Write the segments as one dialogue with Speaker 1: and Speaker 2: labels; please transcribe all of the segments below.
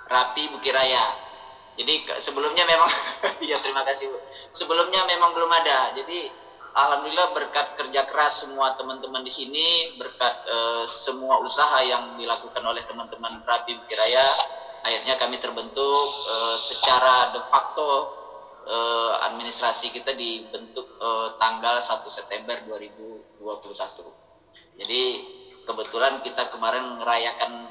Speaker 1: Rapi Bukit Raya. Jadi sebelumnya memang ya terima kasih Bu. Sebelumnya memang belum ada. Jadi alhamdulillah berkat kerja keras semua teman-teman di sini, berkat semua usaha yang dilakukan oleh teman-teman Rapi Bukit Raya, akhirnya kami terbentuk secara de facto. Administrasi kita dibentuk tanggal 1 September 2021. Jadi kebetulan kita kemarin merayakan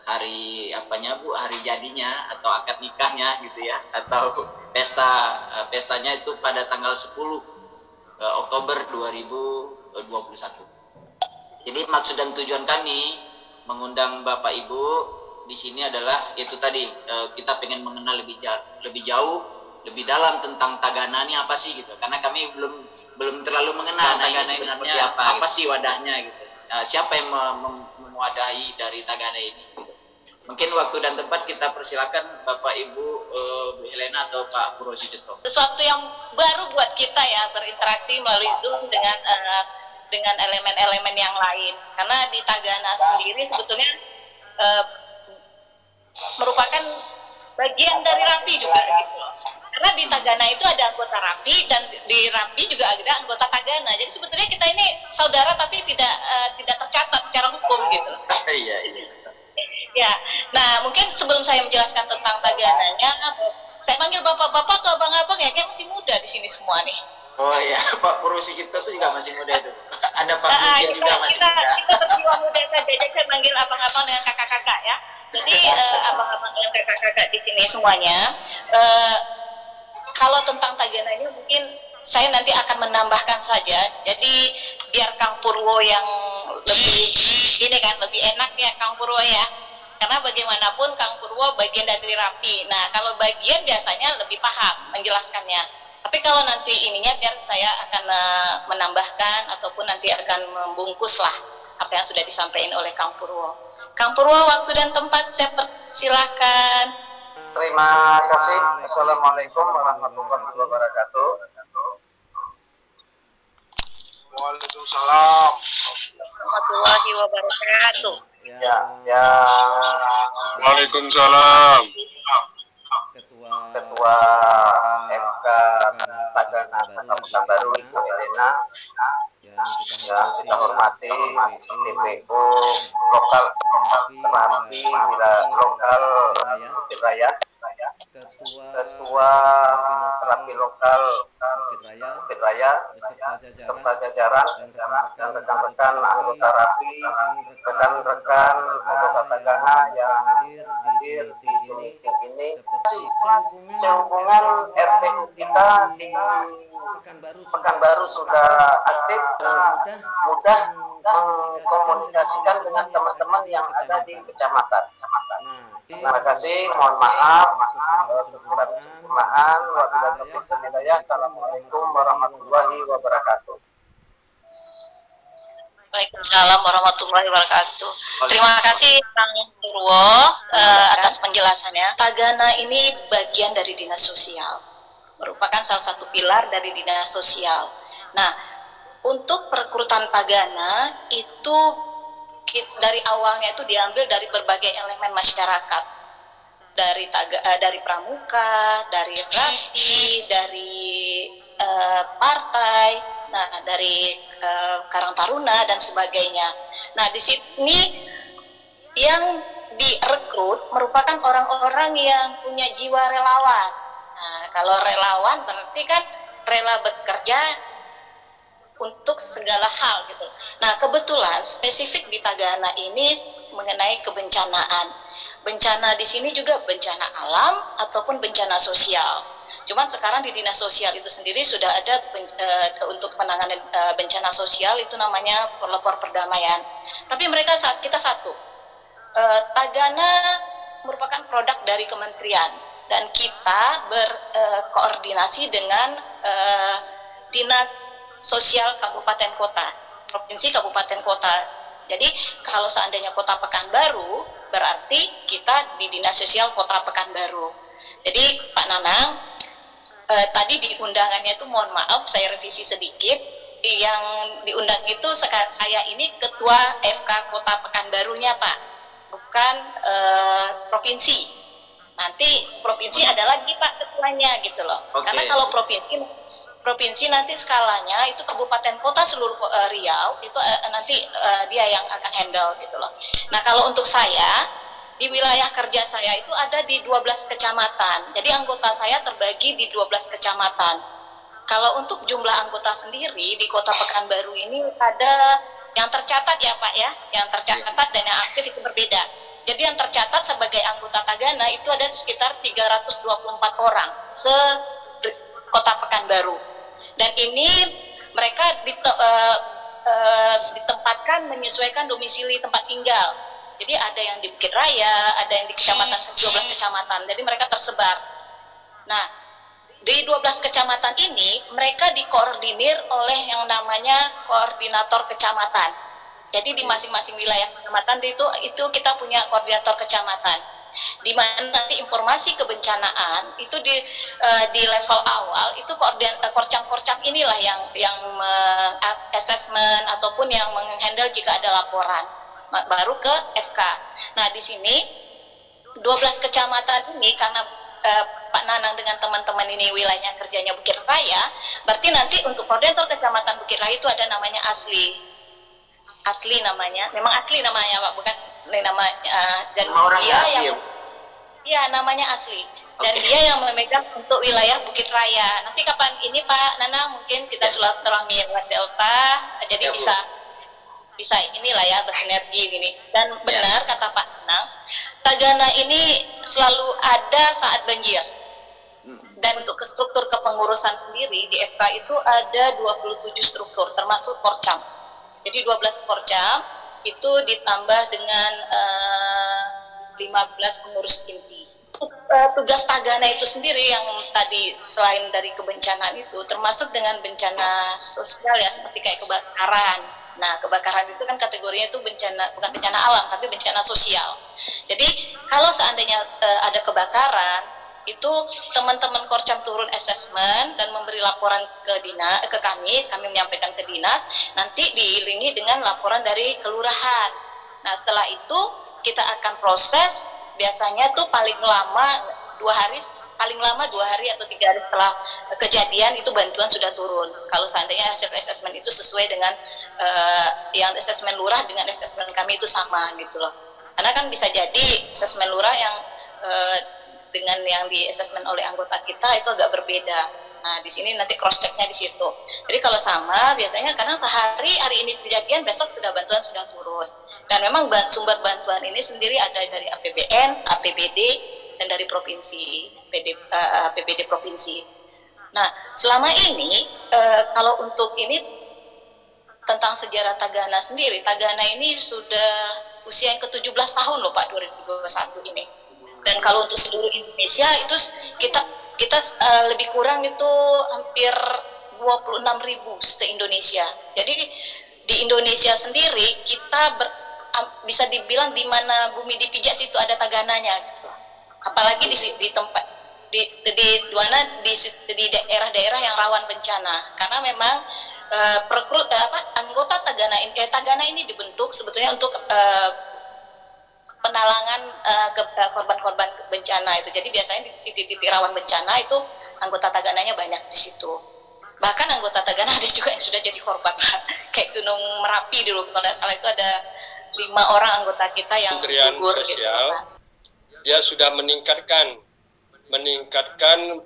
Speaker 1: hari apanya Bu, hari jadinya atau akad nikahnya gitu ya, atau pestanya itu pada tanggal 10 Oktober 2021. Jadi maksud dan tujuan kami mengundang Bapak Ibu di sini adalah itu tadi, kita pengen mengenal lebih jauh, lebih dalam tentang Tagana ini apa sih gitu, karena kami belum terlalu mengenal Tagana ini sebenarnya apa sih wadahnya gitu, siapa yang mewadahi dari Tagana ini gitu. Mungkin waktu dan tempat kita persilakan Bapak Ibu Bu Helena atau Pak Purwo Sucipto.
Speaker 2: Sesuatu yang baru buat kita ya, berinteraksi melalui Zoom dengan elemen-elemen yang lain, karena di Tagana sendiri sebetulnya merupakan bagian dari Rapi juga gitu loh. Karena di Tagana itu ada anggota Rapi dan di Rapi juga ada anggota Tagana. Jadi sebetulnya kita ini saudara tapi tidak tercatat secara hukum gitu loh.
Speaker 1: Iya.
Speaker 2: Ya. Nah, mungkin sebelum saya menjelaskan tentang Tagananya, saya panggil bapak-bapak atau abang-abang ya, kayak masih muda di sini semua nih.
Speaker 1: Oh iya, Pak Purwo Sucipto itu juga masih muda itu. Ada Pak Dirjen juga masih muda.
Speaker 2: Kita berjiwa muda saja, jadi saya panggil abang-abang dengan kakak-kakak ya. Jadi abang-abang dengan kakak-kakak di sini semuanya. Kalau tentang Tagana ini mungkin saya nanti akan menambahkan saja. Jadi biar Kang Purwo yang lebih enak ya Kang Purwo ya. Karena bagaimanapun Kang Purwo bagian dari Rapi. Nah, kalau bagian biasanya lebih paham menjelaskannya. Tapi kalau nanti ininya biar saya akan menambahkan ataupun nanti akan membungkus lah apa yang sudah disampaikan oleh Kang Purwo. Kang Purwo, waktu dan tempat saya persilakan.
Speaker 3: Terima kasih. Assalamualaikum warahmatullahi wabarakatuh.
Speaker 4: Waalaikumsalam
Speaker 2: Warahmatullahi wabarakatuh.
Speaker 3: Ya.
Speaker 4: Waalaikumsalam.
Speaker 3: Ketua MK Tagana Pekanbaru Ibu Helena, yang kita hormati DPO lokal Rapi lokal Bukit Raya, Ketua Rapi lokal Bukit Raya serta jajaran dan rekan-rekan anggota Rapi, rekan-rekan anggota Tagana yang hadir di ini. Sehubungan RPU kita di Pekanbaru sudah aktif dan mudah mengkomunikasikan dengan teman-teman yang ada di kecamatan. Terima kasih, mohon maaf kekurangan kesempurnaan. Wabillahi taufiq wal hidayah. Assalamualaikum warahmatullahi wabarakatuh.
Speaker 2: Waalaikumsalam warahmatullahi wabarakatuh. Terima kasih Kang Purwo atas penjelasannya. Tagana ini bagian dari dinas sosial, merupakan salah satu pilar dari dinas sosial. Nah, untuk perekrutan Tagana itu dari awalnya itu diambil dari berbagai elemen masyarakat, dari pramuka, dari rapi, dari partai, nah dari Karang Taruna dan sebagainya. Nah, di sini yang direkrut merupakan orang-orang yang punya jiwa relawan. Nah, kalau relawan berarti kan rela bekerja untuk segala hal gitu. Nah, kebetulan spesifik di Tagana ini mengenai kebencanaan. Bencana di sini juga bencana alam ataupun bencana sosial. Cuman sekarang di dinas sosial itu sendiri sudah ada untuk penanganan bencana sosial itu namanya pelopor perdamaian. Tapi kita satu. Tagana merupakan produk dari kementerian dan kita berkoordinasi dengan dinas sosial kabupaten kota, provinsi kabupaten kota. Jadi kalau seandainya kota Pekanbaru berarti kita di dinas sosial kota Pekanbaru. Jadi Pak Nanang, tadi di undangannya itu mohon maaf saya revisi sedikit, yang diundang itu saya ini ketua FK Kota Pekanbarunya Pak, bukan provinsi. Nanti provinsi ada lagi Pak ketuanya gitu loh. Karena kalau provinsi nanti skalanya itu kabupaten kota seluruh Riau itu nanti dia yang akan handle gitu loh. Nah kalau untuk saya di wilayah kerja saya itu ada di 12 kecamatan. Jadi anggota saya terbagi di 12 kecamatan. Kalau untuk jumlah anggota sendiri di Kota Pekanbaru ini ada yang tercatat ya Pak ya, yang tercatat dan yang aktif itu berbeda. Jadi yang tercatat sebagai anggota Tagana itu ada sekitar 324 orang se-Kota Pekanbaru. Dan ini mereka ditempatkan menyesuaikan domisili tempat tinggal. Jadi ada yang di Bukit Raya, ada yang di kecamatan 12 kecamatan. Jadi mereka tersebar. Nah, di 12 kecamatan ini mereka dikoordinir oleh yang namanya koordinator kecamatan. Jadi di masing-masing wilayah kecamatan itu kita punya koordinator kecamatan. Di mana nanti informasi kebencanaan itu di level awal itu korcam-korcam inilah yang assessment ataupun yang menghandle jika ada laporan baru ke FK. Nah, di sini 12 kecamatan ini karena Pak Nanang dengan teman-teman ini wilayahnya kerjanya Bukit Raya, berarti nanti untuk koordinator kecamatan Bukit Raya itu ada namanya asli namanya, memang asli namanya Pak, bukan nama dan dia yang namanya asli dan dia yang memegang untuk wilayah Bukit Raya. Nanti kapan ini Pak Nana mungkin kita silaturahmi lewat Delta, jadi bisa inilah ya bersinergi gini. Dan benar kata Pak Nanang, Tagana ini selalu ada saat banjir. Dan untuk ke struktur kepengurusan sendiri di FK itu ada 27 struktur termasuk Korcam. Jadi 12 Korcam itu ditambah dengan 15 pengurus inti. Tugas Tagana itu sendiri yang tadi selain dari kebencanaan itu termasuk dengan bencana sosial ya seperti kayak kebakaran. Nah, kebakaran itu kan kategorinya itu bukan bencana alam tapi bencana sosial. Jadi kalau seandainya ada kebakaran itu teman-teman Korcam turun assessment dan memberi laporan ke kami menyampaikan ke dinas, nanti diiringi dengan laporan dari kelurahan. Nah setelah itu kita akan proses, biasanya tuh paling lama 2 hari atau 3 hari setelah kejadian itu bantuan sudah turun. Kalau seandainya hasil assessment itu sesuai dengan yang assessment lurah dengan assessment kami itu sama gitu loh. Karena kan bisa jadi assessment lurah yang dengan yang di assessment oleh anggota kita itu agak berbeda. Nah, di sini nanti cross checknya di situ. Jadi kalau sama, biasanya kadang hari ini kejadian, besok bantuan sudah turun. Dan memang sumber bantuan ini sendiri ada dari APBN, APBD, dan dari provinsi, APBD provinsi. Nah, selama ini kalau untuk ini tentang sejarah Tagana sendiri, Tagana ini sudah usia yang ke-17 tahun loh Pak 2021 ini. Dan kalau untuk seluruh Indonesia itu kita lebih kurang itu hampir 26.000 se-Indonesia. Jadi di Indonesia sendiri kita bisa dibilang di mana bumi dipijak situ ada Tagananya gitu. Apalagi di tempat di daerah-daerah yang rawan bencana, karena memang anggota Tagana ini dibentuk sebetulnya untuk penalangan korban-korban bencana itu. Jadi biasanya di titik-titik rawan bencana itu anggota Tagananya banyak di situ. Bahkan anggota Tagana ada juga yang sudah jadi korban. Kayak Gunung Merapi dulu kalau tidak salah itu ada 5 orang anggota kita yang gugur gitu.
Speaker 4: Dia sudah meningkatkan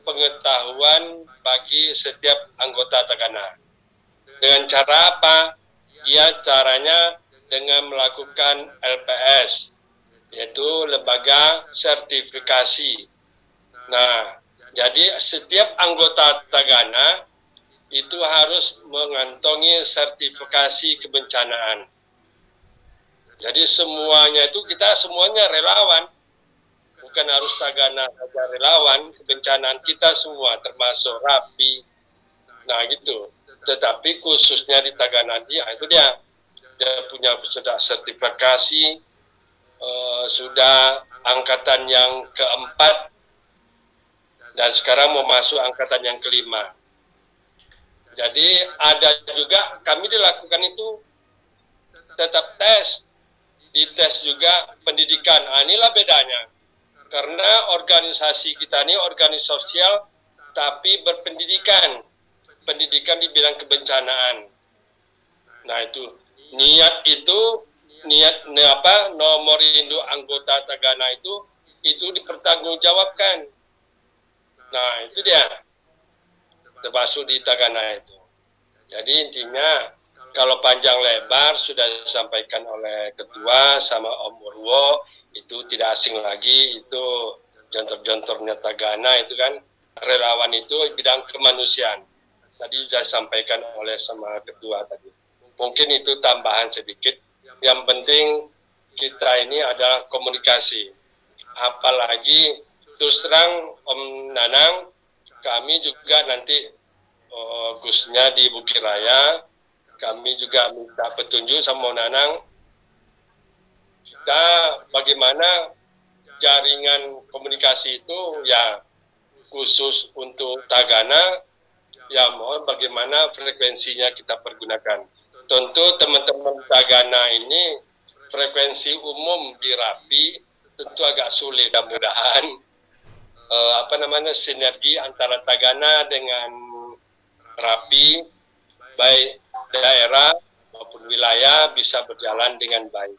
Speaker 4: pengetahuan bagi setiap anggota Tagana. Dengan cara apa? Caranya dengan melakukan LPS, yaitu lembaga sertifikasi. Nah, jadi setiap anggota Tagana itu harus mengantongi sertifikasi kebencanaan. Jadi semuanya itu kita semuanya relawan, bukan harus Tagana saja relawan, kebencanaan kita semua termasuk Rapi. Nah gitu. Tetapi khususnya di Tagana dia itu dia punya sudah sertifikasi. Sudah angkatan yang keempat dan sekarang mau masuk angkatan yang kelima. Jadi ada juga kami dilakukan itu tetap dites juga pendidikan. Inilah bedanya. Karena organisasi kita ini organisasi sosial tapi berpendidikan, pendidikan di bidang kebencanaan. Nah itu niat nomor induk anggota Tagana itu dipertanggungjawabkan. Nah itu dia, termasuk di Tagana itu. Jadi intinya kalau panjang lebar sudah disampaikan oleh ketua sama Om Urwo, itu tidak asing lagi, itu jontor-jontornya Tagana itu kan, relawan itu bidang kemanusiaan. Tadi sudah disampaikan oleh sama ketua tadi. Mungkin itu tambahan sedikit. Yang penting kita ini adalah komunikasi. Apalagi terus terang Om Nanang, kami juga nanti Gusnya di Bukit Raya, kami juga minta petunjuk sama Om Nanang. Kita bagaimana jaringan komunikasi itu ya khusus untuk Tagana, ya mohon bagaimana frekuensinya kita pergunakan. Tentu teman-teman Tagana ini frekuensi umum di Rapi tentu agak sulit. Mudah-mudahan sinergi antara Tagana dengan Rapi, baik daerah maupun wilayah bisa berjalan dengan baik.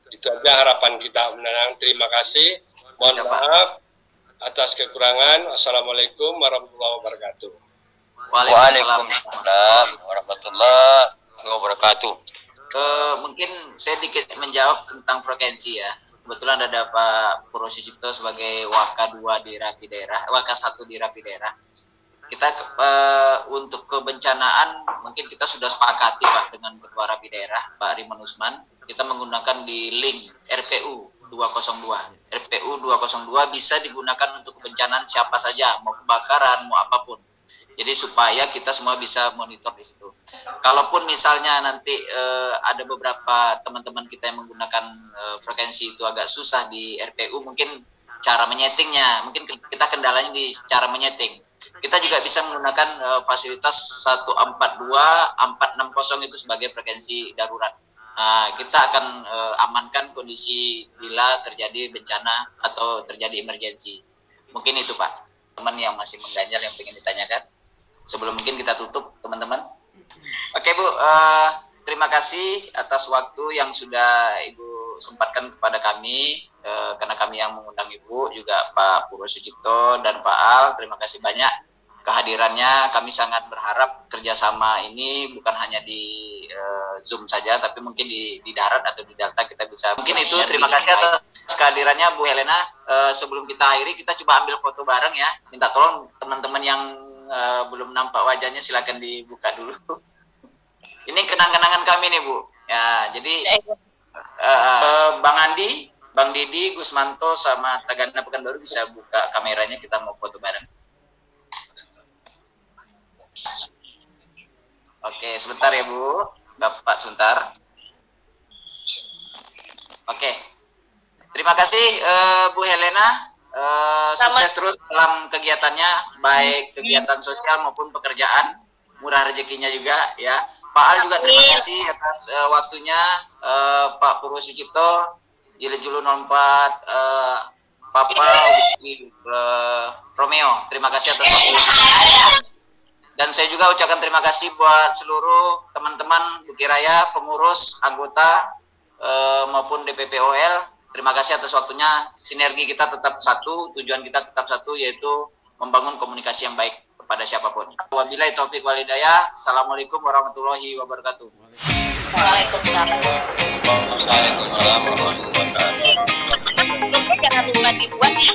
Speaker 4: Itu aja harapan kita. Terima kasih. Mohon maaf atas kekurangan. Assalamualaikum warahmatullahi wabarakatuh.
Speaker 5: Waalaikumsalam warahmatullahi wabarakatuh.
Speaker 1: Mungkin saya sedikit menjawab tentang frekuensi ya. Kebetulan ada Pak Purwo Sucipto sebagai Waka 2 di Rapi Daerah, Waka 1 di Rapi Daerah. Kita untuk kebencanaan mungkin kita sudah sepakati Pak dengan Ketua Rapi Daerah Pak Riman Usman. Kita menggunakan di link RPU 202. RPU 202 bisa digunakan untuk kebencanaan siapa saja, mau kebakaran, mau apapun. Jadi supaya kita semua bisa monitor di situ. Kalaupun misalnya nanti ada beberapa teman-teman kita yang menggunakan frekuensi itu agak susah di RPU, mungkin cara menyetingnya, mungkin kita kendalanya di cara menyeting. Kita juga bisa menggunakan fasilitas 142, 460 itu sebagai frekuensi darurat. Kita akan amankan kondisi bila terjadi bencana atau terjadi emergensi. Mungkin itu Pak, teman yang masih mengganjal yang ingin ditanyakan. Sebelum mungkin kita tutup teman-teman. Oke Bu, terima kasih atas waktu yang sudah Ibu sempatkan kepada kami, karena kami yang mengundang Ibu, juga Pak Purwo Sucipto dan Pak Al, terima kasih banyak kehadirannya. Kami sangat berharap kerjasama ini bukan hanya di Zoom saja, tapi mungkin di darat atau di Delta kita bisa. Mungkin itu, terima kasih atas kehadirannya Bu Helena. Sebelum kita akhiri, kita coba ambil foto bareng ya. Minta tolong teman-teman yang belum nampak wajahnya silakan dibuka dulu. Ini kenang-kenangan kami nih Bu. Ya, jadi Bang Andi, Bang Didi, Gusmanto sama Tagana Pekanbaru bisa buka kameranya, kita mau foto bareng. Oke, sebentar ya Bu. Bapak sebentar. Oke. Terima kasih Bu Helena. Sukses terus dalam kegiatannya, baik kegiatan sosial maupun pekerjaan, murah rezekinya juga ya. Pak Al juga terima kasih atas waktunya. Pak Purwo Sucipto, Jilid-Julu 04, Papa Romeo, terima kasih atas waktunya. Dan saya juga ucapkan terima kasih buat seluruh teman-teman Bukit Raya, pengurus, anggota maupun DPPOL. Terima kasih atas waktunya. Sinergi kita tetap satu, tujuan kita tetap satu, yaitu membangun komunikasi yang baik kepada siapapun. Wabillahi taufik wal hidayah. Assalamualaikum warahmatullahi wabarakatuh.
Speaker 2: Waalaikumsalam.
Speaker 5: Waalaikumsalam warahmatullahi wabarakatuh.
Speaker 2: Jangan lupa dibuat ya.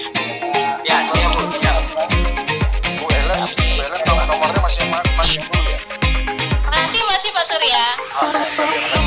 Speaker 1: Ya, siap Bu. Siap.
Speaker 5: Bu Ellen nomornya masih dulu ya?
Speaker 2: Masih Pak Surya.
Speaker 5: Oke,